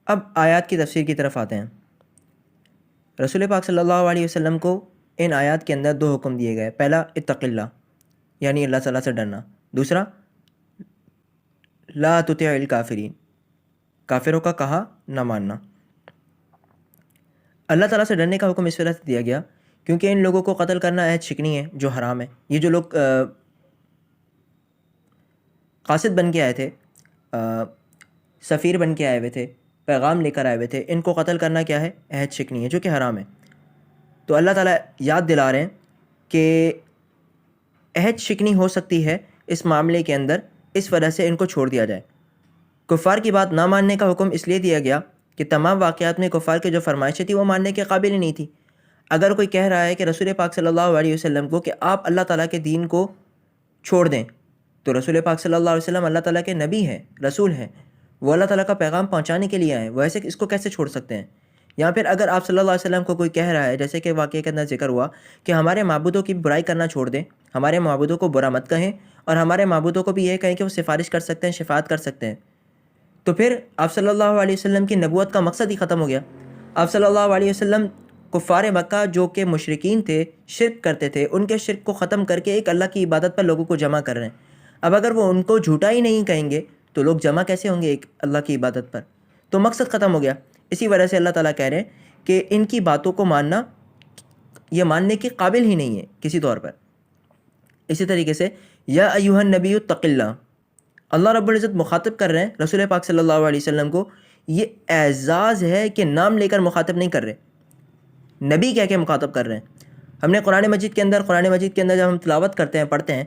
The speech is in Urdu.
اب آیات کی تفسیر کی طرف آتے ہیں۔ رسول پاک صلی اللہ علیہ وسلم کو ان آیات کے اندر دو حکم دیے گئے۔ پہلا اتق اللہ، یعنی اللہ تعالیٰ سے ڈرنا۔ دوسرا لا تطع الکافرین، کافروں کا کہا نہ ماننا۔ اللہ تعالیٰ سے ڈرنے کا حکم اس وجہ سے دیا گیا کیونکہ ان لوگوں کو قتل کرنا عہد شکنی ہے جو حرام ہے۔ یہ جو لوگ قاصد بن کے آئے تھے، سفیر بن کے آئے ہوئے تھے، پیغام لے کر آئے ہوئے تھے، ان کو قتل کرنا کیا ہے؟ عہد شکنی ہے جو کہ حرام ہے۔ تو اللہ تعالیٰ یاد دلا رہے ہیں کہ عہد شکنی ہو سکتی ہے اس معاملے کے اندر، اس وجہ سے ان کو چھوڑ دیا جائے۔ کفار کی بات نہ ماننے کا حکم اس لیے دیا گیا کہ تمام واقعات میں کفار کے جو فرمائشیں تھیں وہ ماننے کے قابل ہی نہیں تھی۔ اگر کوئی کہہ رہا ہے کہ رسول پاک صلی اللہ علیہ وسلم کو کہ آپ اللہ تعالیٰ کے دین کو چھوڑ دیں، تو رسول پاک صلی اللہ علیہ وسلم اللہ تعالیٰ کے نبی ہیں، رسول ہیں، وہ اللہ تعالیٰ کا پیغام پہنچانے کے لیے آئے ہیں، وہ ایسے اس کو کیسے چھوڑ سکتے ہیں؟ یا پھر اگر آپ صلی اللہ علیہ وسلم کو کوئی کہہ رہا ہے، جیسے کہ واقعے کے اندر ذکر ہوا کہ ہمارے معبودوں کی برائی کرنا چھوڑ دیں، ہمارے معبودوں کو برا مت کہیں، اور ہمارے معبودوں کو بھی یہ کہیں کہ وہ سفارش کر سکتے ہیں، شفاعت کر سکتے ہیں، تو پھر آپ صلی اللہ علیہ وسلم کی نبوت کا مقصد ہی ختم ہو گیا۔ آپ صلی اللہ علیہ وسلم کفار مکہ جو کہ مشرکین تھے، شرک کرتے تھے، ان کے شرک کو ختم کر کے ایک اللہ کی عبادت پر لوگوں کو جمع کر رہے ہیں۔ اب اگر وہ ان کو جھوٹا ہی نہیں کہیں گے تو لوگ جمع کیسے ہوں گے ایک اللہ کی عبادت پر؟ تو مقصد ختم ہو گیا۔ اسی وجہ سے اللہ تعالیٰ کہہ رہے ہیں کہ ان کی باتوں کو ماننا یہ ماننے کے قابل ہی نہیں ہے کسی طور پر۔ اسی طریقے سے یا ایھا النبی اتق اللہ، اللہ رب العزت مخاطب کر رہے ہیں رسول پاک صلی اللہ علیہ وسلم کو۔ یہ اعزاز ہے کہ نام لے کر مخاطب نہیں کر رہے، نبی کہہ کے مخاطب کر رہے ہیں۔ ہم نے قرآن مجید کے اندر جب ہم تلاوت کرتے ہیں، پڑھتے ہیں،